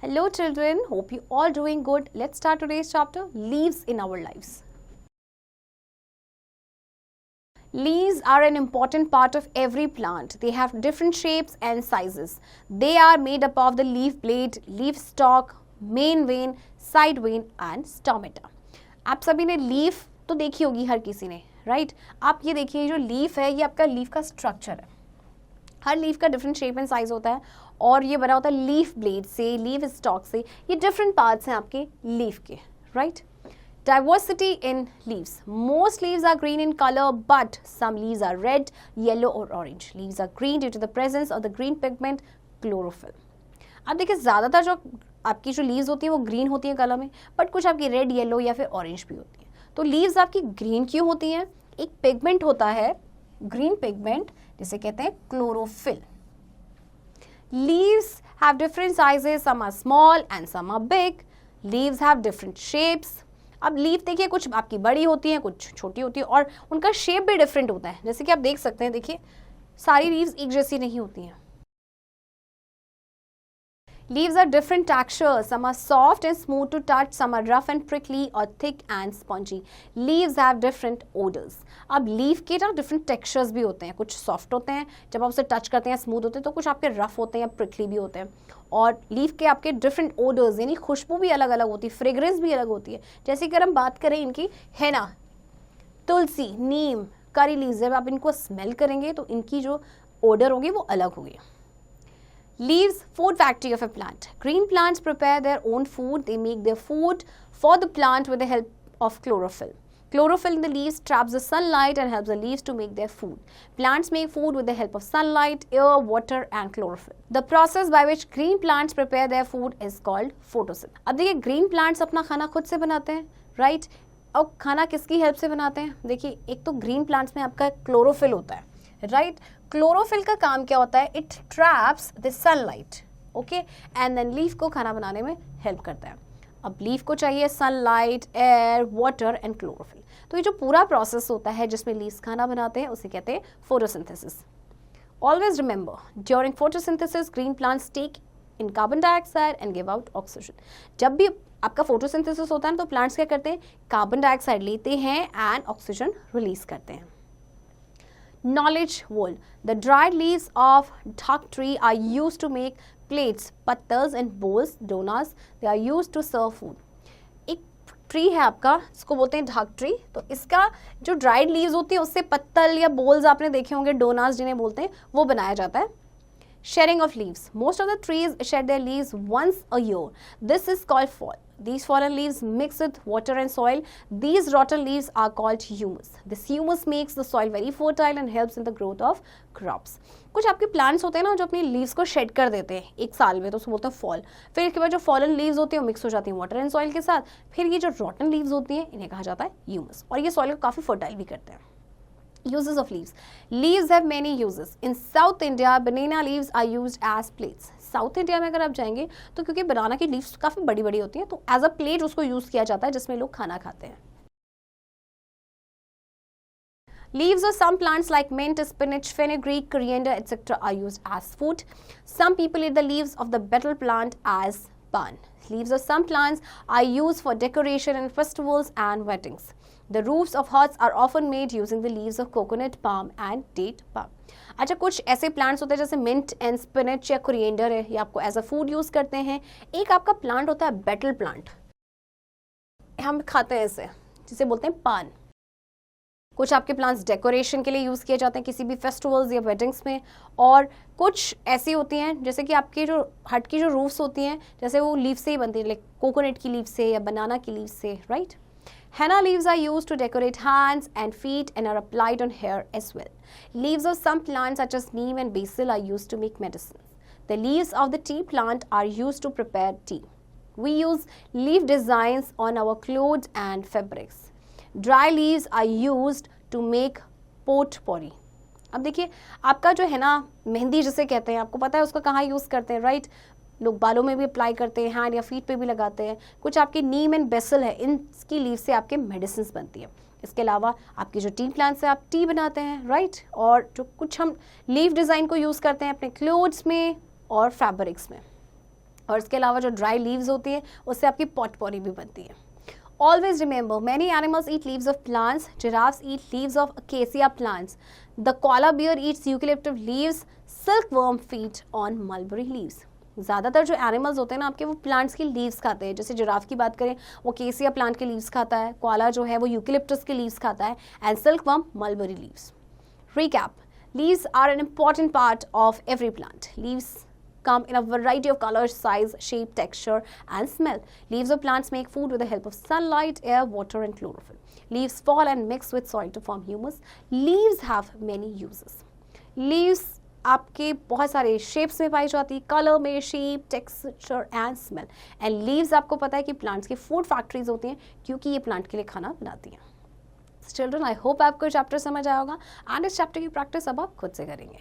Hello children, hope you all doing good. Let's start today's chapter, leaves in our lives. Leaves are an important part of every plant. They have different shapes and sizes. They are made up of the leaf blade, leaf stalk, main vein, side vein and stomata. आप सभी ने leaf तो देखी होगी हर किसी ने, right? आप ये देखिए जो लीफ है ये आपका लीफ का स्ट्रक्चर है. हर लीफ का डिफरेंट शेप एंड साइज होता है और ये बना होता है लीफ ब्लेड से, लीफ स्टॉक से. ये डिफरेंट पार्ट्स हैं आपके लीफ के, right? Diversity in leaves. Most leaves are green in color, but some leaves are red, yellow or orange. Leaves are green due to the presence of the green pigment chlorophyll. अब देखिए ज़्यादातर जो आपकी जो leaves होती हैं वो green होती हैं कलर में, बट कुछ आपकी रेड, येलो या फिर ऑरेंज भी होती हैं. तो लीव्स आपकी ग्रीन क्यों होती हैं? एक पिगमेंट होता है, ग्रीन पिगमेंट, जिसे कहते हैं chlorophyll. Leaves have different sizes, some are small and some are big. Leaves have different shapes. अब लीफ देखिए कुछ आपकी बड़ी होती हैं, कुछ छोटी होती है और उनका शेप भी डिफरेंट होता है. जैसे कि आप देख सकते हैं, देखिए सारी लीव्स एक जैसी नहीं होती हैं. Leaves are different textures. Some are soft and smooth to touch. Some are rough and prickly or thick and spongy. Leaves have different odors. अब लीफ के ना डिफरेंट टेक्सचर्स भी होते हैं. कुछ सॉफ्ट होते हैं, जब आप उसे टच करते हैं स्मूथ होते हैं, तो कुछ आपके रफ होते हैं या प्रिकली भी होते हैं. और लीफ के आपके डिफरेंट ओडर्स यानी खुशबू भी अलग अलग होती है, फ्रेग्रेंस भी अलग होती है. जैसे कि अगर हम बात करें इनकी, हेना, तुलसी, नीम, करी लीव्स, जब आप इनको स्मेल करेंगे तो इनकी जो ओडर होगी वो अलग होगी. Leaves, food factory of a plant. Green plants prepare their own food. They make their food for the plant with the help of chlorophyll. Chlorophyll in the leaves traps the sunlight and helps the leaves to make their food. Plants make food with the help of sunlight, air, water and chlorophyll. The process by which green plants prepare their food is called photosynthesis. अब देखिए green plants अपना खाना खुद से बनाते हैं, right? और खाना किसकी हेल्प से बनाते हैं? देखिए एक तो green plants में आपका क्लोरोफिल होता है, राइट? क्लोरोफिल का काम क्या होता है? It traps the sunlight, okay, and then leaf को खाना बनाने में हेल्प करता है. अब लीफ को चाहिए sunlight, air, water and chlorophyll. तो ये जो पूरा प्रोसेस होता है जिसमें लीव्स खाना बनाते हैं उसे कहते हैं photosynthesis. Always remember, during photosynthesis green plants take in carbon dioxide and give out oxygen. जब भी आपका फोटोसिंथेसिस होता है तो प्लांट्स क्या करते हैं? कार्बन डाइऑक्साइड लेते हैं एंड ऑक्सीजन रिलीज करते हैं. Knowledge wool. The dried leaves of dhak tree are used to make plates, pattas and bowls, donas. They are used to serve food. एक ट्री है आपका, इसको बोलते हैं ढाक ट्री. तो इसका जो ड्राइड लीव्स होती है उससे पत्तल या बोल्स आपने देखे होंगे, डोनास जिन्हें बोलते हैं, वो बनाया जाता है. Shedding of leaves. Most of the trees shed their leaves once a year. This is called fall. These fallen leaves mix with water and soil. These rotten leaves are called humus. This humus makes the soil very fertile and helps in the growth of crops. कुछ आपके plants होते हैं ना जो अपनी leaves को shade कर देते हैं एक साल में, तो उसको बोलते हैं फॉल. फिर इसके बाद जो फॉलन लीव्स होती हैं वो मिक्स हो जाती हैं वाटर एंड सॉइल के साथ. फिर ये जो रॉटन लीव्स होती हैं इन्हें कहा जाता है ह्यूमस, और ये सॉइल को काफ़ी फर्टाइल भी करते हैं. Uses of leaves. Leaves have many uses. In South India, banana leaves are used as plates. South India में अगर आप जाएंगे तो क्योंकि बनाना की लीव्स काफ़ी बड़ी बड़ी होती हैं तो एज अ प्लेट उसको यूज़ किया जाता है जिसमें लोग खाना खाते हैं. Leaves of some plants like mint, spinach, fenugreek, coriander, etc. are used as food. Some people eat the leaves of the betel plant as pan. Leaves of some plants are used for decoration in festivals and weddings. The roofs of huts are often made using the leaves of coconut palm and date palm. अच्छा, कुछ ऐसे plants होते हैं जैसे mint and spinach या coriander है, ये आपको एज अ फूड यूज करते हैं. एक आपका प्लांट होता है बेटल प्लांट, हम खाते हैं इसे, जिसे बोलते हैं पान. कुछ आपके प्लांट्स डेकोरेशन के लिए यूज़ किए जाते हैं किसी भी फेस्टिवल्स या वेडिंग्स में. और कुछ ऐसी होती हैं जैसे कि आपके जो हट की जो रूफ्स होती हैं जैसे वो लीव से ही बनती है, लाइक कोकोनट की लीव से या बनाना की लीव से, right? Henna leaves are used to decorate hands and feet and are applied on hair as well. Leaves of some plants such as neem and basil are used to make medicines. The leaves of the tea plant are used to prepare tea. We use leaf designs on our clothes and fabrics. Dry leaves are used to make potpourri. अब देखिए आपका जो है ना मेहंदी जिसे कहते हैं, आपको पता है उसको कहाँ यूज़ करते हैं, राइट? लोग बालों में भी अप्लाई करते हैं, हैंड या फीट पे भी लगाते हैं. कुछ आपकी नीम एंड बेसल है, इनकी लीव से आपके मेडिसिन बनती है. इसके अलावा आपके जो टी प्लांट से आप टी बनाते हैं, राइट? और जो कुछ हम लीफ डिज़ाइन को यूज़ करते हैं अपने क्लोथ्स में और फैब्रिक्स में. और इसके अलावा जो ड्राई लीव्स होती है उससे आपकी पॉटपॉरी भी बनती है। Always remember, many animals eat leaves of plants. Giraffes eat leaves of acacia plants. The koala bear eats eucalyptus leaves. Silkworm feed on mulberry leaves. ज़्यादातर जो एनिमल्स होते हैं ना आपके, वो प्लांट्स की लीव्स खाते हैं। जैसे जिराफ की बात करें, वो केसिया प्लांट के लीव्स खाता है, कोआला जो है वो यूकेलिप्टस के लीव्स खाता है, and silkworm mulberry leaves. Recap: leaves are an important part of every plant. Leaves come in a variety of colors, size, shape, texture, and smell. Leaves of plants make food with the help of sunlight, air, water, and chlorophyll. Leaves fall and mix with soil to form humus. Leaves have many uses. Leaves आपके बहुत सारे shapes में पाई जाती है, colour में, shape, texture and smell. And leaves आपको पता है कि प्लांट्स की फूड फैक्ट्रीज होती हैं, क्योंकि ये प्लांट के लिए खाना बनाती हैं। चिल्ड्रन, आई होप आपको चैप्टर समझ आया होगा, एंड इस चैप्टर की प्रैक्टिस अब आप खुद से करेंगे।